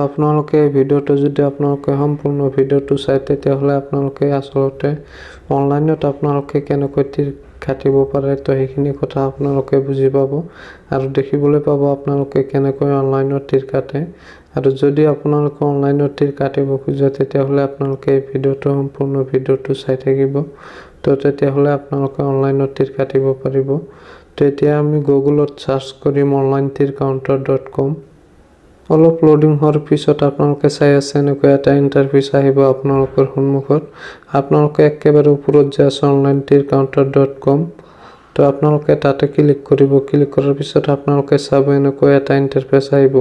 আপোনালোকে এই ভিডিঅ'টো যদি আপোনালোকে সম্পূৰ্ণ ভিডিঅ'টো চাই তেতিয়াহ'লে আপোনালোকে আসলতে অনলাইনত আপোনালোকে কেনেকৈ তীৰ কাটিব পাৰে তো সেইখিনি কথা আপোনালোকে বুজি পাব আৰু দেখিবলৈ পাব আপোনালোকে কেনেকৈ অনলাইনত তীৰ কাটে আৰু যদি আপোনালোকে অনলাইনত তীৰ কাটিব খোজে তেতিয়াহ'লে আপোনালোকে এই ভিডিঅ'টো সম্পূৰ্ণ ভিডিঅ'টো চাই থাকিব তো তেতিয়াহ'লে আপোনালোকে অনলাইনত তীৰ কাটিব পাৰিব। তো এতিয়া আমি গুগলত সাৰ্চ কৰিম onlinetircounter.com। অলপ লোডিং হোৱাৰ পিছত আপোনালোকে চাই আছে এনেকৈ এটা ইণ্টাৰফেচ আহিব আপোনালোকৰ সন্মুখত। আপোনালোকে একেবাৰে ওপৰত যে আছে onlinetircounter.com তো আপোনালোকে তাতে ক্লিক কৰিব। ক্লিক কৰাৰ পিছত আপোনালোকে চাব এনেকৈ এটা ইণ্টাৰফেচ আহিব।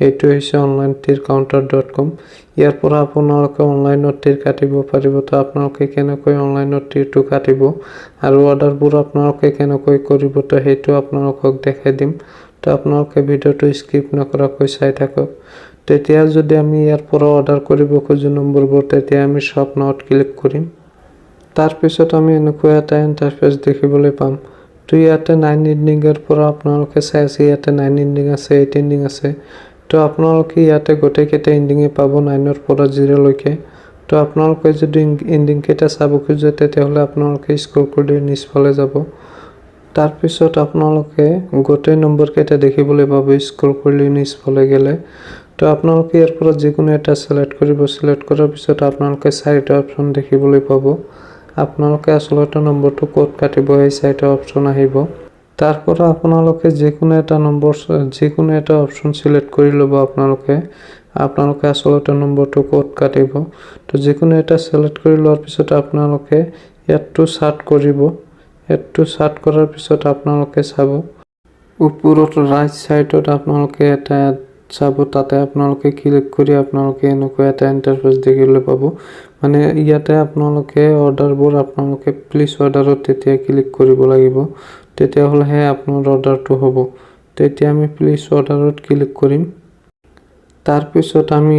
এইটো হৈছে onlinetircounter.com। ইয়াৰ পৰা আপোনালোকে অনলাইনত তীৰ কাটিব পাৰিব। তো আপোনালোকে কেনেকৈ অনলাইনত তীৰটো কাটিব আৰু অৰ্ডাৰবোৰ আপোনালোকে কেনেকৈ কৰিব তো সেইটো আপোনালোকক দেখাই দিম। তো আপোনালোকে ভিডিঅ'টো স্কিপ নকৰাকৈ চাই থাকক। তেতিয়া যদি আমি ইয়াৰ পৰা অৰ্ডাৰ কৰিব খোজো নম্বৰবোৰ তেতিয়া আমি শ্বপ নাওত ক্লিক কৰিম। তাৰ পিছত আমি এনেকৈ এটা ইণ্টাৰফেচ দেখিবলৈ পাম। তো ইয়াতে 9 ইণ্ডিঙৰ পৰা আপোনালোকে চাই আছে ইয়াতে 9 ইণ্ডিং আছে 8 ইণ্ডিং আছে। তো আপোনালোকে ইয়াতে গোটেইকেইটা ইণ্ডিঙে পাব 9ৰ পৰা 0 লৈকে। তো আপোনালোকে যদি ইণ্ডিং কেইটা চাব খোজে তেতিয়াহ'লে আপোনালোকে স্ক্ৰল কৰি নিচফালে যাব। তাৰ পিছত আপোনালোকে গোটেই নম্বৰ কেইটা দেখিবলৈ পাব স্ক্ৰল কৰি নিচফালে গ'লে। তো আপোনালোকে ইয়াৰ পৰা যিকোনো এটা সিলেক্ট কৰিব। সিলেক্ট কৰাৰ পিছত আপোনালোকে 4টা অপচন দেখিবলৈ পাব। আপোনালোকে আসলতে নম্বৰটো ক'ত কাটিব এই 4টা অপচন আহিব। তাৰ পৰা আপোনালোকে যিকোনো এটা অপচন সিলেক্ট কৰি ল'ব। আপোনালোকে আসলতে নম্বৰটো ক'ত কাটিব তো যিকোনো এটা সিলেক্ট কৰি লোৱাৰ পিছত আপোনালোকে ইয়াতটো সাৰ্চ কৰিব। ইয়াতটো সাৰ্চ কৰাৰ পিছত আপোনালোকে চাব ওপৰত ৰাইট সাইডত আপোনালোকে এটা চাব তাতে আপোনালোকে ক্লিক কৰি আপোনালোকে এনেকৈ এটা ইণ্টাৰফেচ দেখিবলৈ পাব। মানে ইয়াতে আপোনালোকে অৰ্ডাৰবোৰ আপোনালোকে প্লিজ অৰ্ডাৰত তেতিয়া ক্লিক কৰিব লাগিব তেতিয়াহ'লেহে আপোনাৰ অৰ্ডাৰটো হ'ব। তেতিয়া আমি প্লিজ অৰ্ডাৰত ক্লিক কৰিম। তাৰ পিছত আমি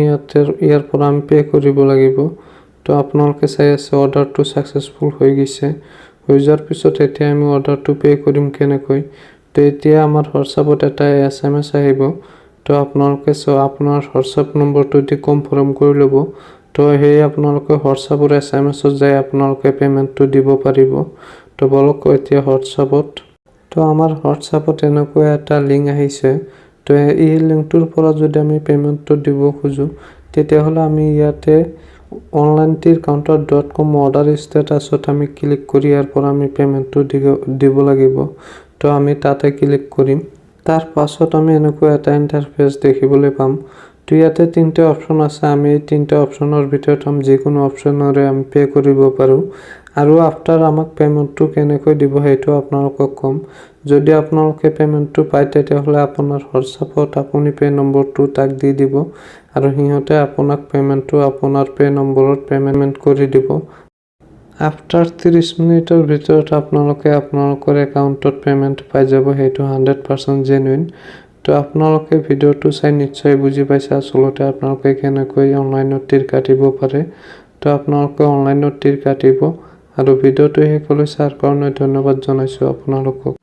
ইয়াৰ পৰা আমি পে কৰিব লাগিব। তো আপোনালোকে চাই আছে অৰ্ডাৰটো সাকসেসফুল হৈ গৈছে। হৈ যোৱাৰ পিছত এতিয়া আমি অৰ্ডাৰটো পে কৰিম কেনেকৈ। তো এতিয়া আমাৰ হোৱাটছআপত এটা SMS আহিব। তো আপোনালোকে আপোনাৰ হোৱাটছআপ নম্বৰটো দি কনফাৰ্ম কৰি ল'ব। তো সেই আপোনালোকে হোৱাটছআপৰ SMS-ত যাই আপোনালোকে পেমেন্টটো দিব পাৰিব। তো বলক এতিয়া হোৱাটছআপত তো আমাৰ হোৱাটছআপত এনেকৈ এটা লিংক আহিছে। তো এই লিংকটোৰ পৰা যদি আমি পেমেন্টটো দিব খোজো তেতিয়াহ'লে আমি ইয়াতে onlinetircounter.com অৰ্ডাৰ ষ্টেটাছত আমি ক্লিক কৰি ইয়াৰ পৰা আমি পেমেন্টটো দিব লাগিব। তো আমি তাতে ক্লিক কৰিম। তাৰ পাছত আমি এনেকৈ এটা ইণ্টাৰফেচ দেখিবলৈ পাম। তো ইয়াতে 3টা অপচন আছে। আমি এই 3টা অপচনৰ ভিতৰত যিকোনো অপচনৰে আমি পে কৰিব পাৰোঁ আৰু আফটাৰ আমাক পেমেন্টটো কেনেকৈ দিব সেইটো আপোনালোকক কম। যদি আপোনালোকে পেমেন্টটো পায় তেতিয়াহ'লে আপোনাৰ হোৱাটছআপত আপুনি পে নম্বৰটো তাক দি দিব আৰু সিহঁতে আপোনাক পেমেন্টটো আপোনাৰ পে নম্বৰত পেমেন্ট কৰি দিব। আফটাৰ 30 মিনিটৰ ভিতৰত আপোনালোকে আপোনালোকৰ একাউণ্টত পেমেন্ট পাই যাব। সেইটো 100% জেনুইন। তো আপোনালোকে ভিডিঅ'টো চাই নিশ্চয় বুজি পাইছে আসলতে আপোনালোকে কেনেকৈ অনলাইনত তীৰ কাটিব পাৰে। তো আপোনালোকে অনলাইনত তীৰ কাটিব আৰু ভিডিঅ'টো শেষলৈ চাৰ কাৰণে ধন্যবাদ জনাইছোঁ আপোনালোকক।